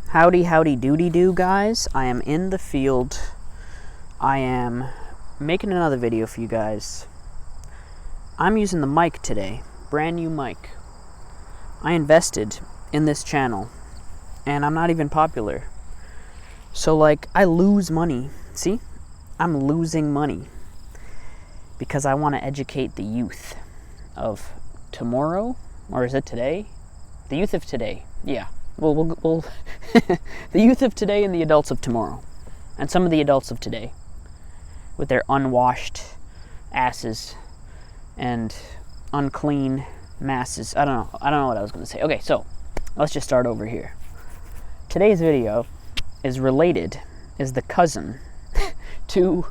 Howdy doody do, guys. I am in the field. I am making another video for you guys. I'm using the mic today, brand new mic. I invested in this channel and I'm not even popular. So I lose money. See? I'm losing money because I want to educate the youth of tomorrow, or is it today? The youth of today. Yeah. We'll the youth of today and the adults of tomorrow, and some of the adults of today with their unwashed asses and unclean masses. I don't know what I was going to say. Okay, so let's just start over here. Today's video is the cousin to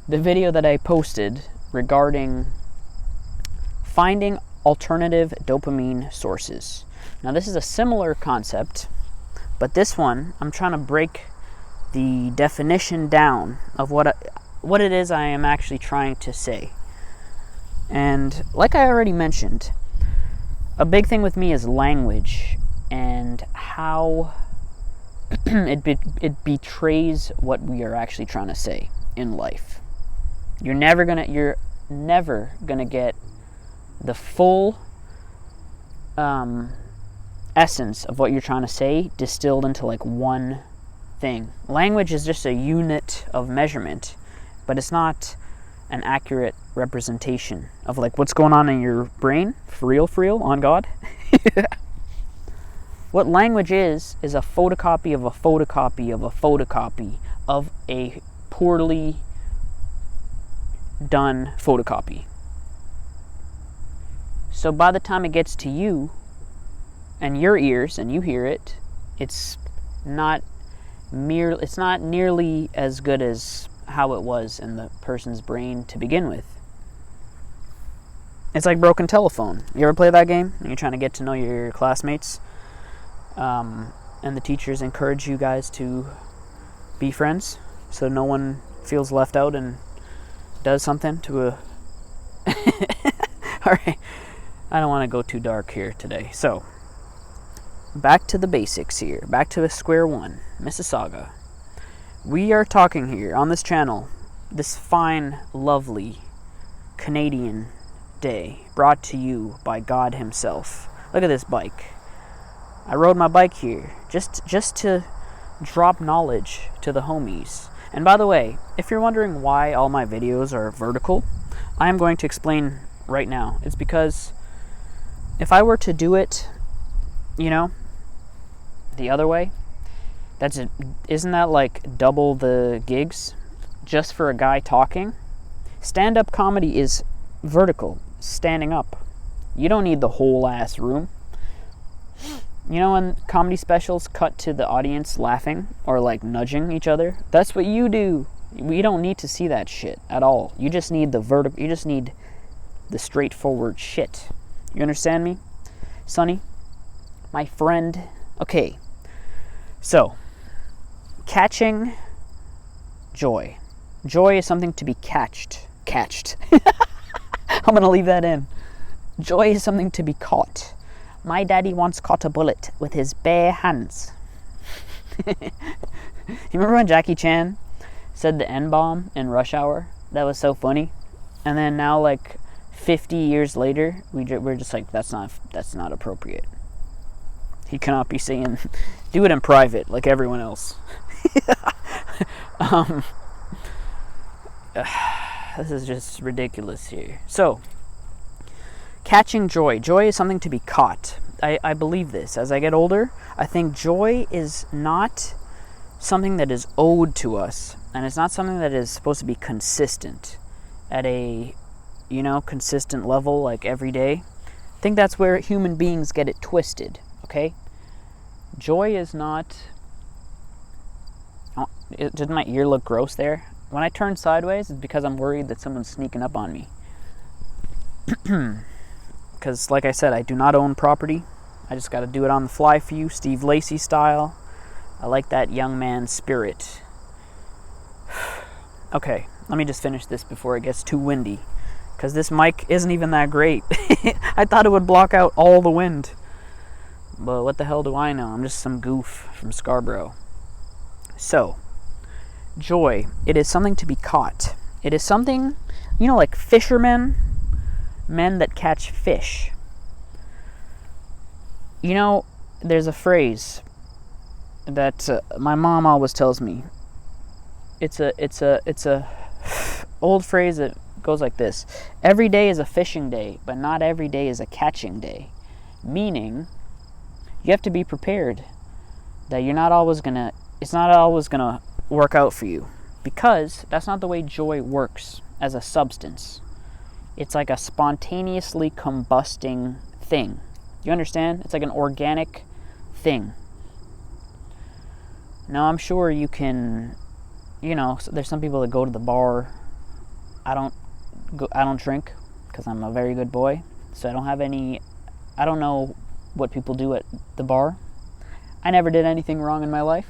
the video that I posted regarding finding alternative dopamine sources. Now, this is a similar concept, but this one, I'm trying to break the definition down of what it is I am actually trying to say. And like I already mentioned, a big thing with me is language and how it betrays what we are actually trying to say in life. You're never gonna get the full essence of what you're trying to say distilled into one thing. Language is just a unit of measurement, but it's not an accurate representation of what's going on in your brain. For real, on God. What language is a photocopy of a photocopy of a photocopy of a poorly done photocopy. So by the time it gets to you and your ears and you hear it, it's not nearly as good as how it was in the person's brain to begin with. It's like broken telephone. You ever play that game and you're trying to get to know your classmates, and the teachers encourage you guys to be friends so no one feels left out and does something to a alright, I don't want to go too dark here today. So back to the basics here. Back to square one. Mississauga. We are talking here on this channel, this fine, lovely Canadian day, brought to you by God himself. Look at this bike. I rode my bike here just to drop knowledge to the homies. And by the way, if you're wondering why all my videos are vertical, I am going to explain right now. It's because if I were to do it, the other way, isn't that double the gigs just for a guy talking? Stand-up comedy is vertical, standing up. You don't need the whole ass room. When comedy specials cut to the audience laughing or nudging each other, that's what you do. We don't need to see that shit at all. You just need you just need the straightforward shit. You understand me, Sonny? My friend. Okay. So, catching joy. Joy is something to be catched. I'm going to leave that in. Joy is something to be caught. My daddy once caught a bullet with his bare hands. You remember when Jackie Chan said the N-bomb in Rush Hour? That was so funny. And then now 50 years later, we're just that's not appropriate. He cannot be saying, do it in private like everyone else. This is just ridiculous here. So, catching joy. Joy is something to be caught. I believe this. As I get older, I think joy is not something that is owed to us, and it's not something that is supposed to be consistent at a, consistent level every day. I think that's where human beings get it twisted, okay? Joy is not... Oh, did my ear look gross there? When I turn sideways, it's because I'm worried that someone's sneaking up on me. Because, like I said, I do not own property. I just got to do it on the fly for you, Steve Lacy style. I like that young man spirit. Okay, let me just finish this before it gets too windy. Because this mic isn't even that great. I thought it would block out all the wind. But what the hell do I know? I'm just some goof from Scarborough. So, joy. It is something to be caught. It is something, like fishermen, men that catch fish. There's a phrase that my mom always tells me. It's a old phrase that goes like this: every day is a fishing day, but not every day is a catching day. Meaning, you have to be prepared that it's not always gonna work out for you, because that's not the way joy works as a substance. It's like a spontaneously combusting thing. You understand? It's like an organic thing. Now, I'm sure you can, there's some people that go to the bar. I don't drink because I'm a very good boy, so I don't know what people do at the bar. I never did anything wrong in my life.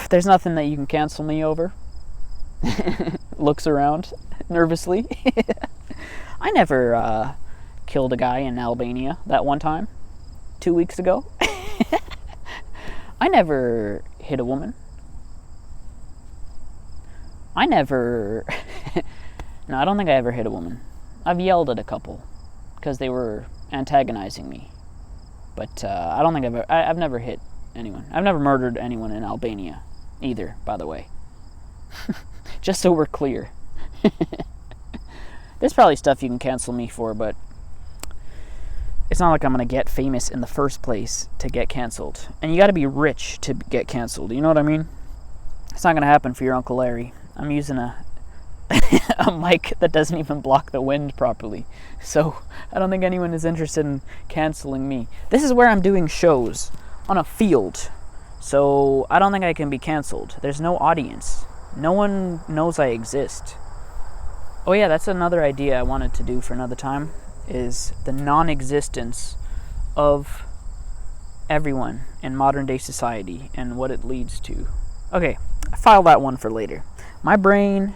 There's nothing that you can cancel me over. Looks around nervously. I never killed a guy in Albania that one time 2 weeks ago. I never hit a woman. No, I don't think I ever hit a woman. I've yelled at a couple because they were antagonizing me. But I don't think I've never hit anyone. I've never murdered anyone in Albania either, by the way. Just so we're clear. There's probably stuff you can cancel me for, but it's not like I'm going to get famous in the first place to get canceled. And you got to be rich to get canceled. You know what I mean? It's not going to happen for your Uncle Larry. I'm using a mic that doesn't even block the wind properly. So I don't think anyone is interested in canceling me. This is where I'm doing shows on a field. So I don't think I can be canceled. There's no audience. No one knows I exist. Oh yeah, that's another idea I wanted to do for another time, is the non-existence of everyone in modern day society and what it leads to. Okay, file that one for later. My brain,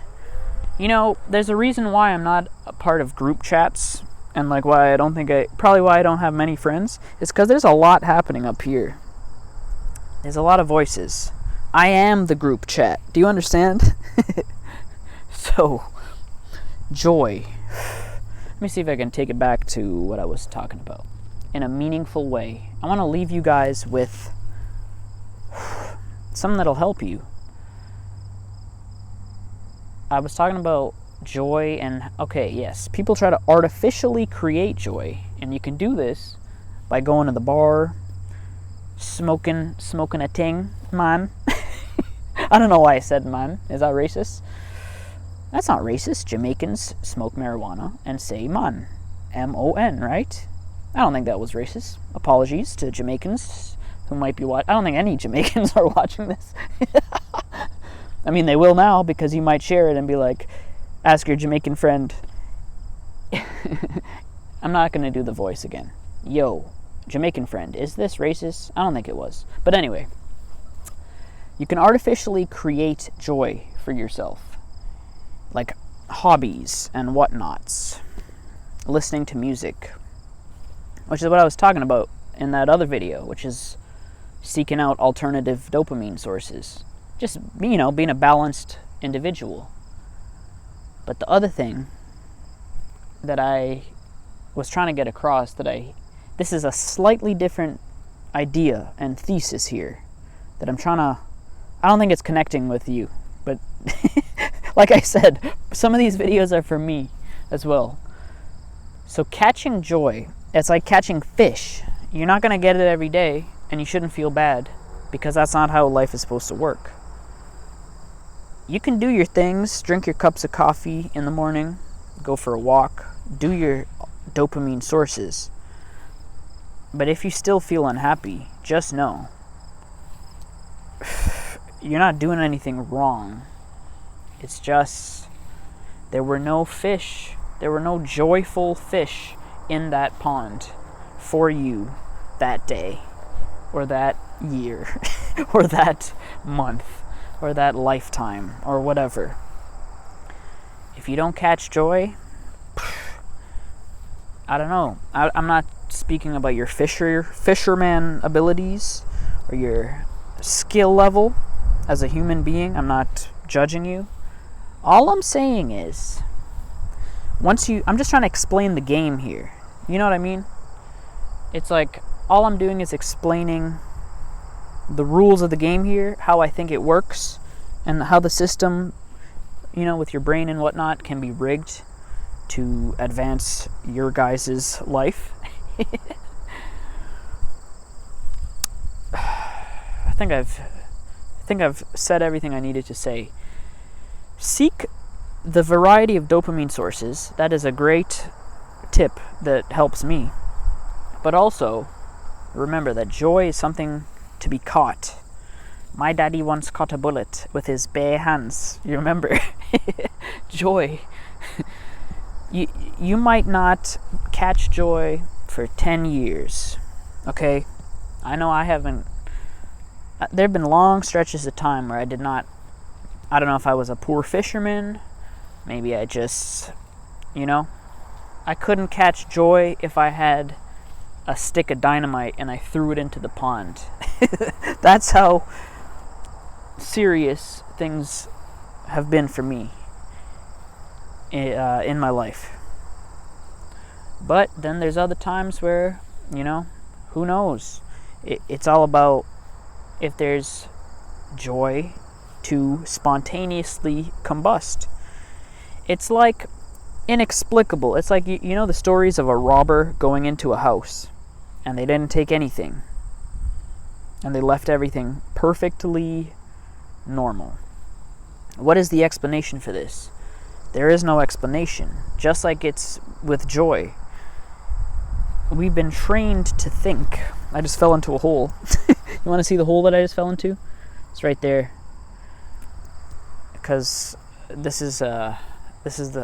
there's a reason why I'm not a part of group chats, and why I don't have many friends, is because there's a lot happening up here. There's a lot of voices. I am the group chat. Do you understand? So, joy. Let me see if I can take it back to what I was talking about in a meaningful way. I want to leave you guys with something that'll help you. I was talking about joy and, yes, people try to artificially create joy. And you can do this by going to the bar, smoking a ting, man. I don't know why I said man. Is that racist? That's not racist. Jamaicans smoke marijuana and say man. M-O-N, right? I don't think that was racist. Apologies to Jamaicans who might be watching. I don't think any Jamaicans are watching this. I mean, they will now, because you might share it and be like, ask your Jamaican friend. I'm not going to do the voice again. Yo, Jamaican friend, is this racist? I don't think it was. But anyway, you can artificially create joy for yourself. Like hobbies and whatnots. Listening to music. Which is what I was talking about in that other video, which is seeking out alternative dopamine sources. Just, being a balanced individual. But the other thing that I was trying to get across, this is a slightly different idea and thesis here that I don't think it's connecting with you, but like I said, some of these videos are for me as well. So catching joy, it's like catching fish. You're not going to get it every day, and you shouldn't feel bad, because that's not how life is supposed to work. You can do your things, drink your cups of coffee in the morning, go for a walk, do your dopamine sources. But if you still feel unhappy, just know you're not doing anything wrong. It's just there were no fish, there were no joyful fish in that pond for you that day, or that year, or that month, or that lifetime, or whatever. If you don't catch joy, I don't know. I'm not speaking about your fisherman abilities or your skill level as a human being. I'm not judging you. All I'm saying is, I'm just trying to explain the game here. You know what I mean? It's like, all I'm doing is explaining the rules of the game here, how I think it works, and how the system, with your brain and whatnot, can be rigged to advance your guys' life. I think I've said everything I needed to say. Seek the variety of dopamine sources. That is a great tip that helps me. But also, remember that joy is something to be caught. My daddy once caught a bullet with his bare hands. You remember? Joy. You might not catch joy for 10 years. Okay? I know I haven't. There have been long stretches of time where I don't know if I was a poor fisherman. Maybe I just, I couldn't catch joy if I had a stick of dynamite and I threw it into the pond. That's how serious things have been for me in my life. But then there's other times where, who knows? It's all about if there's joy to spontaneously combust. It's like inexplicable. It's like, the stories of a robber going into a house and they didn't take anything and they left everything perfectly normal. What is the explanation for this? There is no explanation. Just like it's with joy. We've been trained to think. I just fell into a hole. You want to see the hole that I just fell into? It's right there. Because this is the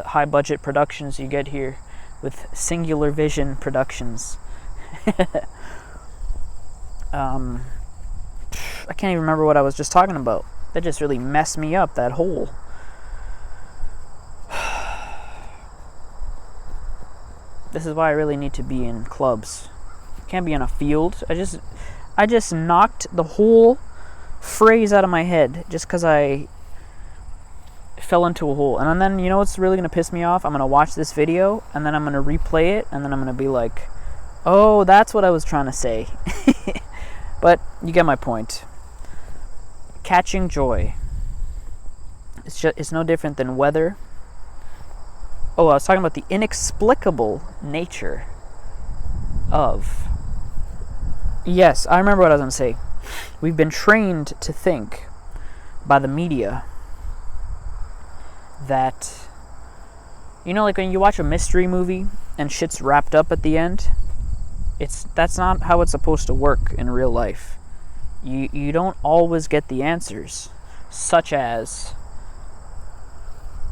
high budget productions you get here with Singular Vision Productions. I can't even remember what I was just talking about. That just really messed me up, that hole. This is why I really need to be in clubs. Can't be in a field. I just knocked the whole phrase out of my head just because I fell into a hole. And then, what's really going to piss me off? I'm going to watch this video, and then I'm going to replay it, and then I'm going to be like, oh, that's what I was trying to say. But you get my point. Catching joy. It's no different than weather. Oh, I was talking about the inexplicable nature of... Yes, I remember what I was going to say. We've been trained to think by the media that, like when you watch a mystery movie and shit's wrapped up at the end, that's not how it's supposed to work in real life. You don't always get the answers, such as,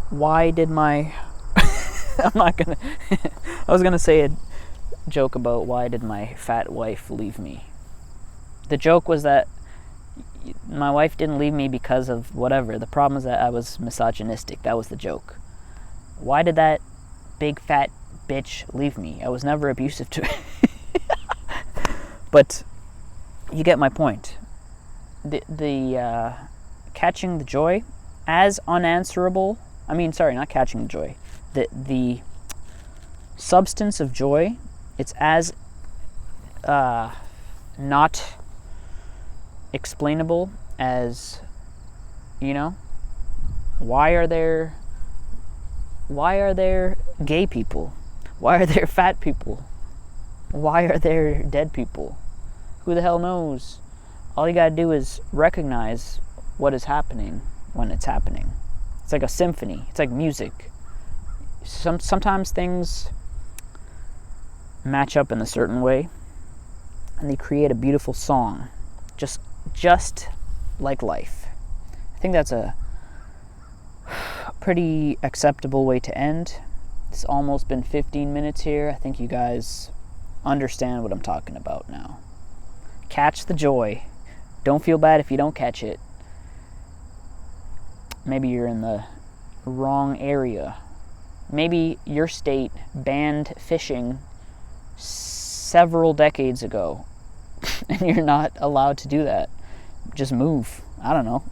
why did my... I was gonna say a joke about why did my fat wife leave me. The joke was that my wife didn't leave me because of whatever. The problem is that I was misogynistic. That was the joke. Why did that big fat bitch leave me? I was never abusive to her. But you get my point. The catching the joy as unanswerable. Not catching the joy. The substance of joy, it's as not explainable as, why are there gay people? Why are there fat people? Why are there dead people? Who the hell knows? All you gotta do is recognize what is happening when it's happening. It's like a symphony. It's like music. Sometimes things match up in a certain way and they create a beautiful song, just like life. I think that's a pretty acceptable way to end. It's almost been 15 minutes here. I think you guys understand what I'm talking about now. Catch the joy. Don't feel bad if you don't catch it. Maybe you're in the wrong area. Maybe your state banned fishing several decades ago, and you're not allowed to do that. Just move. I don't know.